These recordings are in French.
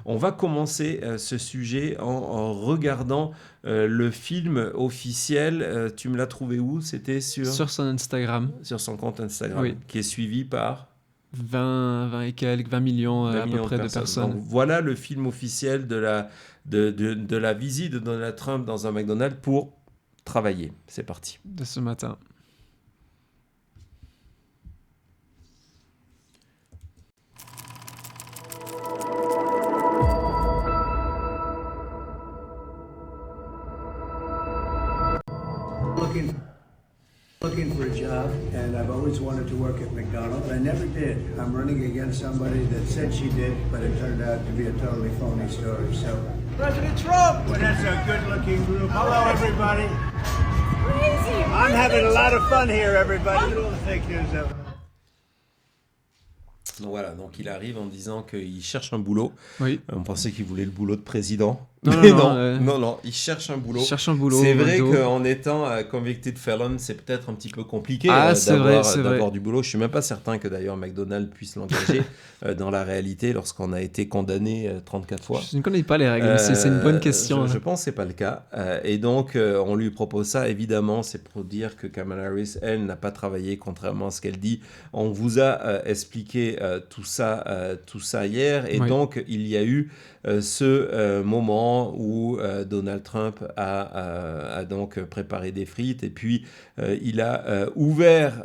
On va commencer ce sujet en regardant le film officiel. Tu me l'as trouvé où? C'était Sur son Instagram. sur son compte Instagram, Oui. qui est suivi par 20 et quelques, 20 millions 20 à peu millions près de personnes. Donc, voilà le film officiel de la visite de Donald Trump dans un McDonald's pour travailler. C'est parti. De ce matin. Looking for a job, and I've always wanted to work at McDonald's. I never did. I'm running against somebody that said she did, but it turned out to be a totally phony story. So, President Trump! Well, that's a good-looking group. Hello, everybody. Crazy. I'm having a lot of fun here, everybody. Look at all the fake news of it. Donc voilà, donc il arrive en disant qu'il cherche un boulot. Oui. On pensait qu'il voulait le boulot de président. Non, Mais non, il cherche un boulot. Il cherche un boulot. C'est vrai McDo. qu'en étant convicted felon, c'est peut-être un petit peu compliqué C'est vrai. d'avoir du boulot. Je suis même pas certain que d'ailleurs McDonald's puisse l'engager dans la réalité lorsqu'on a été condamné 34 fois. Je ne connais pas les règles, c'est une bonne question. Je pense que c'est pas le cas. Et donc, on lui propose ça. Évidemment, c'est pour dire que Kamala Harris, elle, n'a pas travaillé, contrairement à ce qu'elle dit. On vous a expliqué tout ça hier. Et Oui. donc, il y a eu ce moment où Donald Trump a donc préparé des frites et puis il a ouvert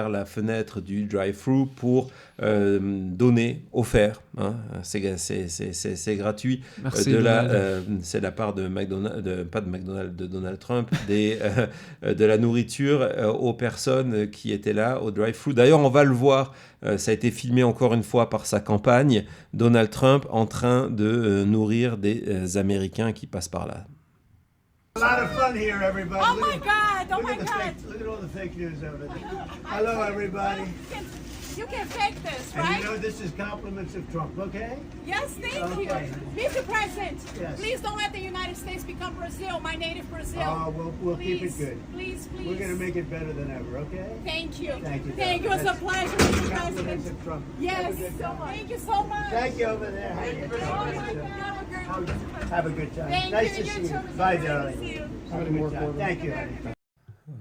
la fenêtre du drive-thru pour offert, hein, c'est gratuit, Merci, c'est de la part de McDonald's, pas de McDonald's, de Donald Trump, de la nourriture aux personnes qui étaient là au drive-thru. D'ailleurs, on va le voir, ça a été filmé encore une fois par sa campagne, Donald Trump en train de nourrir des Américains qui passent par là. A lot of fun here, everybody. Oh my God! Oh my God! Look at all the fake news of it. Hello, everybody. You can fake this, And right? you know this is compliments of Trump, okay? Yes, thank you. Okay. Mr. President, Yes. please don't let the United States become Brazil, my native Brazil. We'll keep it Please, good. please, please. We're going to make it better than ever, okay? Thank you. Thank you. Thank you. It's a pleasure, Mr. Compliments President. of Trump. Yes. Have a good time. Thank you so much. Thank you over there. Oh my God. Have a good time. Thank Nice you. to see you. too. Bye, Nice to darling. see you. Have a good time. Thank you.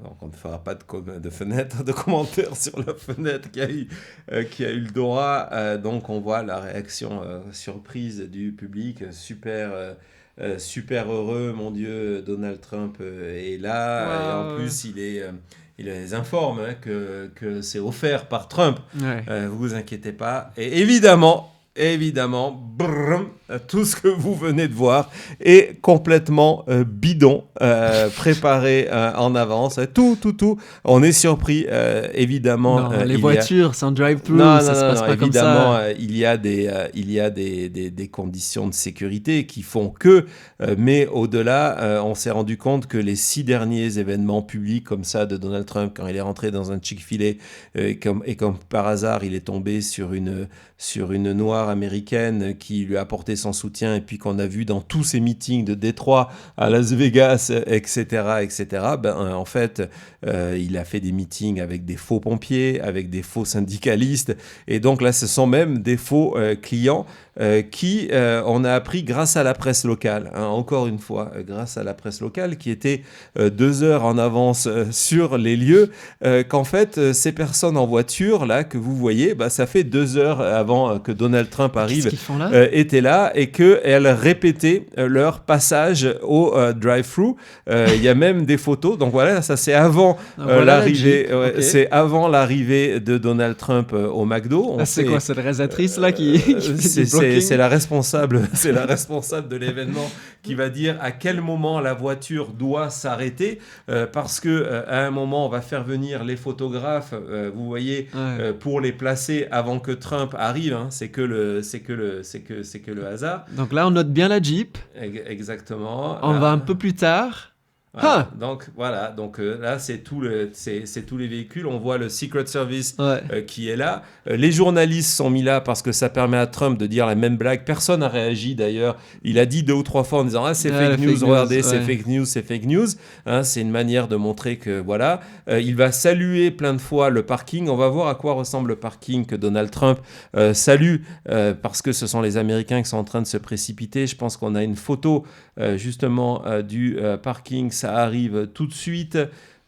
Donc on ne fera pas de fenêtre, de commentaires sur la fenêtre qui a eu le droit. Donc on voit la réaction surprise du public, super heureux, mon Dieu, Donald Trump est là. Wow. Et en plus il les informe que c'est offert par Trump. Ouais. Vous inquiétez pas. Et évidemment, brrr, tout ce que vous venez de voir est complètement bidon, préparé en avance. Tout. On est surpris, évidemment. Non, les voitures, c'est un drive-thru, Non, ça se passe pas comme évidemment, ça. il y a des conditions de sécurité qui font que, mais au-delà, on s'est rendu compte que les 6 derniers événements publics comme ça de Donald Trump, quand il est rentré dans un Chick-fil-A, et comme par hasard, il est tombé sur une noire américaine qui lui a apporté son soutien et puis qu'on a vu dans tous ces meetings de Détroit à Las Vegas, etc., en fait, il a fait des meetings avec des faux pompiers, avec des faux syndicalistes et donc là, ce sont même des faux clients qui, on a appris grâce à la presse locale, hein, encore une fois, grâce à la presse locale qui était 2 heures en avance sur les lieux, qu'en fait, ces personnes en voiture, là, que vous voyez, ça fait 2 heures avant que Donald Trump arrive, Qu'est-ce qu'ils font là étaient là et qu'elles répétaient leur passage au drive-thru. Il y a même des photos. Donc voilà, ça c'est avant Voilà l'arrivée. la Jeep, ok. C'est avant l'arrivée de Donald Trump au McDo. C'est quoi, c'est la réalisatrice là qui fait du blocking? C'est la responsable de l'événement qui va dire à quel moment la voiture doit s'arrêter parce que à un moment on va faire venir les photographes. Vous voyez, Ouais. pour les placer avant que Trump arrive. Hein, c'est que le hasard. Donc là, on note bien la Jeep. Exactement. On va un peu plus tard. Voilà. Donc voilà, donc là c'est tous les véhicules. On voit le Secret Service qui est là. Les journalistes sont mis là parce que ça permet à Trump de dire la même blague. Personne n'a réagi d'ailleurs. Il a dit 2 ou 3 fois en disant c'est fake news, regardez, c'est fake news, c'est fake news. Hein, c'est une manière de montrer que voilà. Il va saluer plein de fois le parking. On va voir à quoi ressemble le parking que Donald Trump salue parce que ce sont les Américains qui sont en train de se précipiter. Je pense qu'on a une photo justement du parking. Ça arrive tout de suite.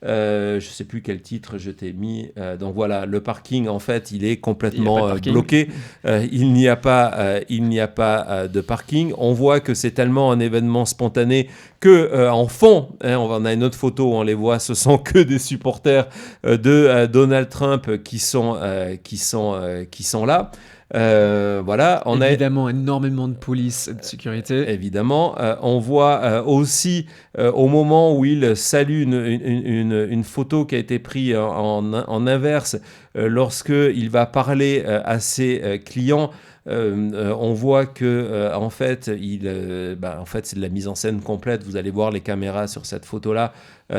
Je ne sais plus quel titre je t'ai mis. Donc voilà, le parking, en fait, il est complètement bloqué. Il n'y a pas de parking. On voit que c'est tellement un événement spontané que en fond, on a une autre photo où on les voit, ce sont que des supporters de Donald Trump qui sont là. Voilà, on évidemment énormément de police et de sécurité. Évidemment, on voit aussi au moment où il salue une photo qui a été prise en inverse lorsque il va parler à ses clients. On voit que en fait, c'est de la mise en scène complète. Vous allez voir les caméras sur cette photo-là.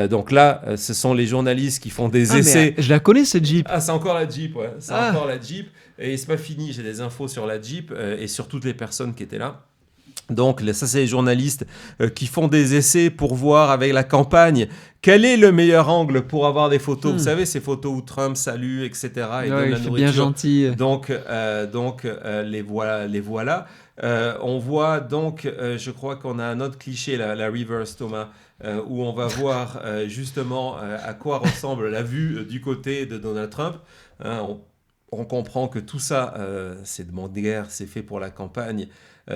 Donc là, ce sont les journalistes qui font des essais. Je la connais cette Jeep. Ah, c'est encore la Jeep, ouais. C'est encore la Jeep. Et c'est pas fini. J'ai des infos sur la Jeep et sur toutes les personnes qui étaient là. Donc ça, c'est les journalistes qui font des essais pour voir avec la campagne quel est le meilleur angle pour avoir des photos. Vous savez, ces photos où Trump salue, etc. et donne la nourriture. Bien gentil. Donc les voilà. On voit donc, je crois qu'on a un autre cliché, la reverse, Thomas, où on va voir justement à quoi ressemble la vue du côté de Donald Trump. On comprend que tout ça, c'est de mon guerre, c'est fait pour la campagne.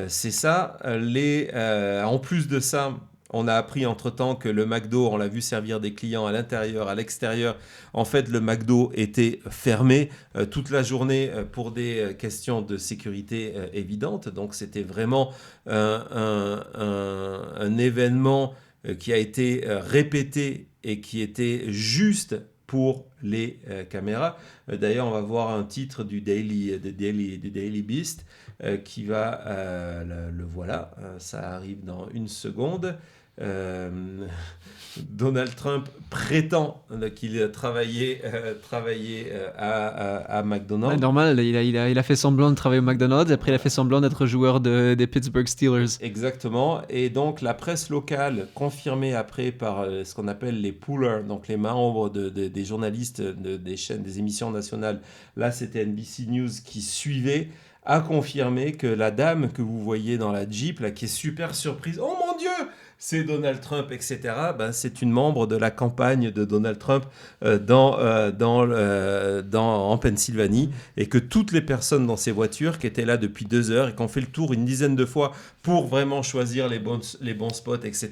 C'est ça. En plus de ça, on a appris entre-temps que le McDo, on l'a vu servir des clients à l'intérieur, à l'extérieur. En fait, le McDo était fermé toute la journée pour des questions de sécurité évidentes. Donc, c'était vraiment un événement qui a été répété et qui était juste pour les caméras. D'ailleurs, on va voir un titre du Daily Beast qui va... le voilà, ça arrive dans une seconde. Donald Trump prétend qu'il travaillait à McDonald's. Ouais, normal, il a fait semblant de travailler au McDonald's, après il a fait semblant d'être joueur des Pittsburgh Steelers. Exactement, et donc la presse locale, confirmée après par ce qu'on appelle les poolers, donc les membres des journalistes des chaînes, des émissions nationales, là c'était NBC News qui suivait, a confirmé que la dame que vous voyez dans la Jeep, là, qui est super surprise, oh mon Dieu, c'est Donald Trump, etc. C'est une membre de la campagne de Donald Trump en Pennsylvanie, et que toutes les personnes dans ces voitures qui étaient là depuis 2 heures et qui ont fait le tour une dizaine de fois pour vraiment choisir les bons spots, etc.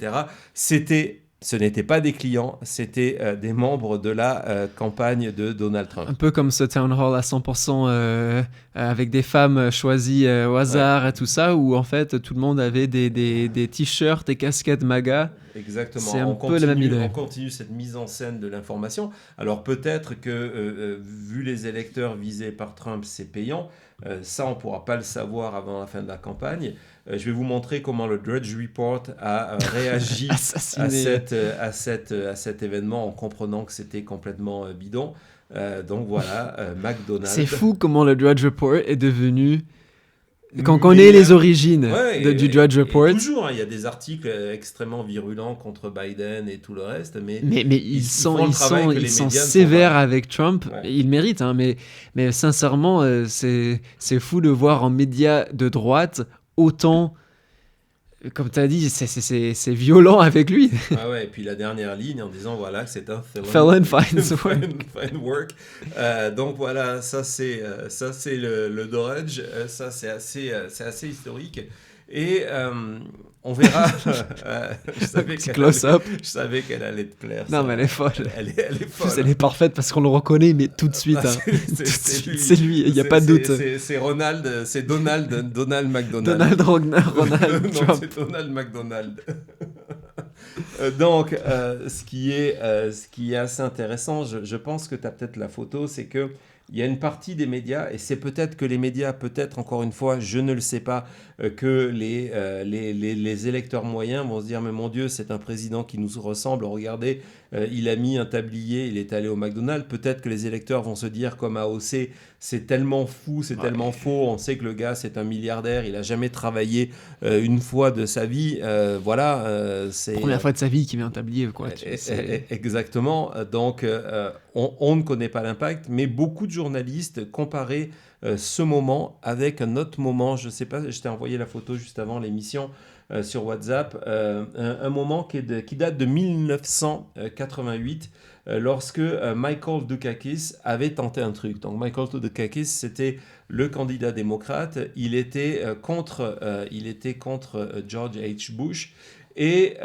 Ce n'étaient pas des clients, c'était des membres de la campagne de Donald Trump. Un peu comme ce town hall à 100% avec des femmes choisies au hasard et tout ça, où en fait tout le monde avait des t-shirts et casquettes MAGA. Exactement. C'est un peu la même idée. On continue cette mise en scène de l'information. Alors peut-être que vu les électeurs visés par Trump, c'est payant. Ça, on ne pourra pas le savoir avant la fin de la campagne. Je vais vous montrer comment le Drudge Report a réagi à cet événement en comprenant que c'était complètement bidon. Donc voilà, McDonald's. C'est fou comment le Drudge Report est devenu... Quand on connaît les origines du Drudge Report... Toujours, il y a des articles extrêmement virulents contre Biden et tout le reste, mais ils sont sévères avec Trump. Ouais. Ils méritent, hein, mais sincèrement, c'est fou de voir en médias de droite autant... Comme tu as dit, c'est violent avec lui. Ah ouais, et puis la dernière ligne en disant voilà que c'est un felon finds work. Donc voilà, ça c'est le Drudge, ça c'est assez historique. Et on verra. Je savais qu'elle allait te plaire. Non, mais elle est folle. Elle est folle. Elle est parfaite parce qu'on le reconnaît, mais tout de suite. C'est lui, il n'y a pas de doute. C'est Ronald, c'est Donald McDonald. Donald Trump. Non, c'est Donald McDonald. Donc, ce qui est assez intéressant, je pense que tu as peut-être la photo, c'est que il y a une partie des médias, et c'est peut-être que les médias, peut-être encore une fois, je ne le sais pas, que les électeurs moyens vont se dire, mais mon Dieu, c'est un président qui nous ressemble, regardez, il a mis un tablier, il est allé au McDonald's. Peut-être que les électeurs vont se dire, comme AOC, c'est tellement fou, c'est tellement faux, on sait que le gars, c'est un milliardaire, il n'a jamais travaillé une fois de sa vie, c'est... Première fois de sa vie qu'il met un tablier, quoi. Exactement, donc on ne connaît pas l'impact, mais beaucoup de journalistes comparaient ce moment avec un autre moment, je ne sais pas, je t'ai envoyé la photo juste avant l'émission sur WhatsApp, un moment qui date de 1988, lorsque Michael Dukakis avait tenté un truc. Donc Michael Dukakis, c'était le candidat démocrate, il était contre George H. Bush. Et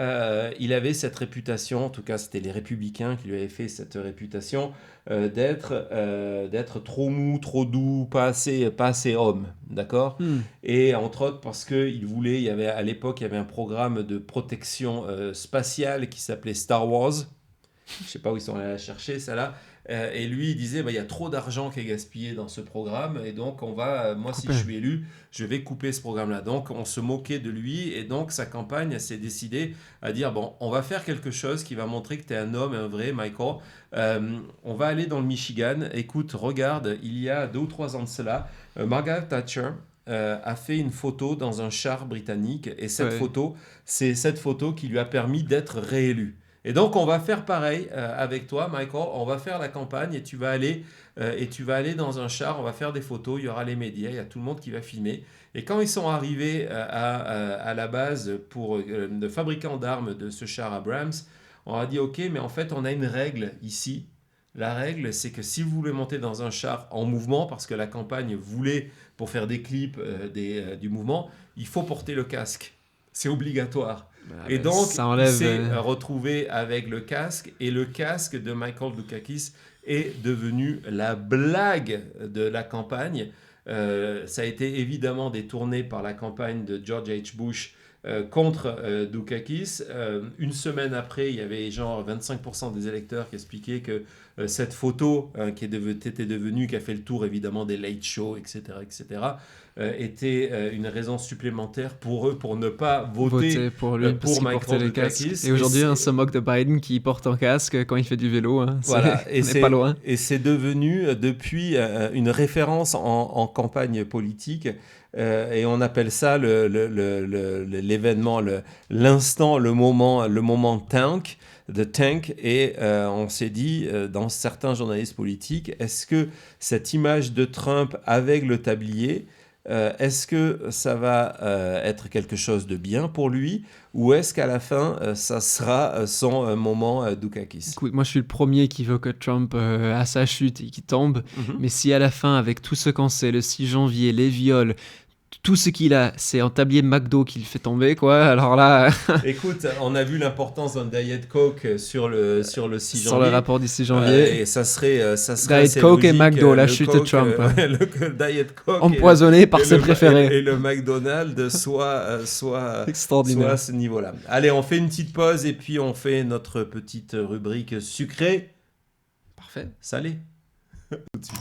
il avait cette réputation, en tout cas c'était les républicains qui lui avaient fait cette réputation d'être trop mou, trop doux, pas assez homme, d'accord ? Et entre autres parce qu'il voulait, à l'époque il y avait un programme de protection spatiale qui s'appelait Star Wars. Je ne sais pas où ils sont allés la chercher, ça là. Et lui, il disait, il y a trop d'argent qui est gaspillé dans ce programme, et donc si je suis élu, je vais couper ce programme-là. Donc, on se moquait de lui, et donc sa campagne s'est décidée à dire, bon, on va faire quelque chose qui va montrer que tu es un homme, un vrai, Michael. On va aller dans le Michigan. Écoute, regarde, il y a 2 ou 3 ans de cela, Margaret Thatcher a fait une photo dans un char britannique, et cette photo, c'est cette photo qui lui a permis d'être réélu. Et donc, on va faire pareil avec toi, Michael. On va faire la campagne et tu vas aller dans un char, on va faire des photos, il y aura les médias, il y a tout le monde qui va filmer. Et quand ils sont arrivés à la base pour le fabricant d'armes de ce char Abrams, on a dit, OK, mais en fait, on a une règle ici. La règle, c'est que si vous voulez monter dans un char en mouvement, parce que la campagne voulait, pour faire des clips du mouvement, il faut porter le casque. C'est obligatoire. Et donc, il s'est retrouvé avec le casque, et le casque de Michael Dukakis est devenu la blague de la campagne. Ça a été évidemment détourné par la campagne de George H. Bush contre Dukakis. Une semaine après, il y avait genre 25% des électeurs qui expliquaient que cette photo qui a fait le tour évidemment des late shows, etc., était une raison supplémentaire pour eux pour ne pas voter pour lui parce qu'il portait les casques. Et aujourd'hui, on se moque de Biden qui porte un casque quand il fait du vélo. Hein. Voilà, on n'est pas loin. Et c'est devenu depuis une référence en campagne politique. Et on appelle ça l'événement, l'instant, le moment tank. The Tank, et on s'est dit dans certains journalistes politiques, est-ce que cette image de Trump avec le tablier, est-ce que ça va être quelque chose de bien pour lui, ou est-ce qu'à la fin ça sera son moment Dukakis? Écoute, moi je suis le premier qui veut que Trump à sa chute et qui tombe, mais si à la fin, avec tout ce qu'on sait, le 6 janvier, les viols, tout ce qu'il a, c'est un tablier de McDo qui le fait tomber, quoi. Alors là... Écoute, on a vu l'importance d'un Diet Coke sur le 6 janvier. Sur le rapport du 6 janvier. Et ça serait Diet Coke logique, et McDo, la chute de Trump. Le Diet Coke empoisonné par ses préférés. Et le McDonald's soit extraordinaire. À ce niveau-là. Allez, on fait une petite pause et puis on fait notre petite rubrique sucrée. Parfait. Salé. Tout de suite.